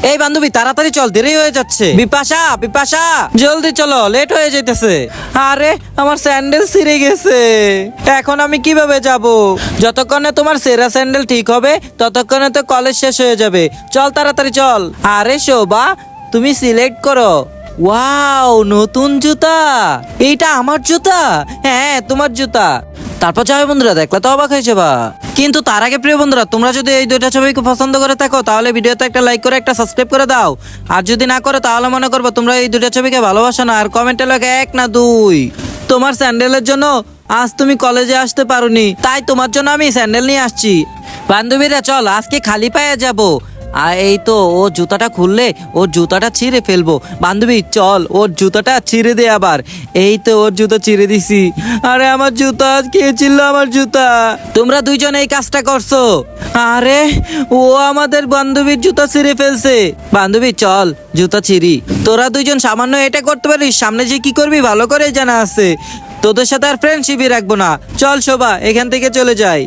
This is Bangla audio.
এই বান্ধবী তাড়াতাড়ি চল, দেরি হয়ে যাচ্ছে। বিপাশা বিপাশা জলদি চলো, লেট হয়ে যাইতেছে। আরে আমার স্যান্ডেল ছিঁড়ে গেছে, এখন আমি কিভাবে যাব? যতক্ষণে তোমার সেরা স্যান্ডেল ঠিক হবে ততক্ষণে তো কলেজ শেষ হয়ে যাবে। চল তাড়াতাড়ি চল। আরে শোভা, তুমি সিলেক্ট করো। ওয়াও, নতুন জুতা। এইটা আমার জুতা? হ্যাঁ তোমার জুতা। তারপর যাবে বন্ধুরা, দেখলে তো অবাক হয়ে যাবা। কিন্তু তার আগে প্রিয় বন্ধুরা, তোমরা যদি এই দুইটা ছবিকে পছন্দ করে থাকো তাহলে ভিডিওতে একটা লাইক করে একটা সাবস্ক্রাইব করে দাও। আর যদি না করো তাহলে মনে করবো তোমরা এই দুইটা ছবিকে ভালোবাসো না। আর কমেন্টে লেখা 1 না 2। তোমার স্যান্ডেলের জন্য আজ তুমি কলেজে আসতে পারোনি, তাই তোমার জন্য আমি স্যান্ডেল নিয়ে আসছি। বান্ধবীরা চল, আজকে খালি পায়ে যাবো। আর এই তো ও জুতাটা খুললে ওর জুতাটা ছিঁড়ে ফেলবো। বান্ধবী চল, ওর জুতাটা ছিঁড়ে দে আবার। এই তো ওর জুতা ছিঁড়ে দিছি। আরে আমার জুতা, কে ছিঁড়লো আমার জুতা? তোমরা দুইজন এই কাজটা করছো। আরে ও আমাদের বান্ধবীর জুতা ছিঁড়ে ফেলছে। বান্ধবী চল জুতা ছিঁড়ি। তোরা দুইজন সামান্য এটা করতে পারিস, সামনে যে কি করবি ভালো করে জানা আছে। তোদের সাথে আর ফ্রেন্ডশিপই রাখবো না। চল শোভা, এখান থেকে চলে যাই।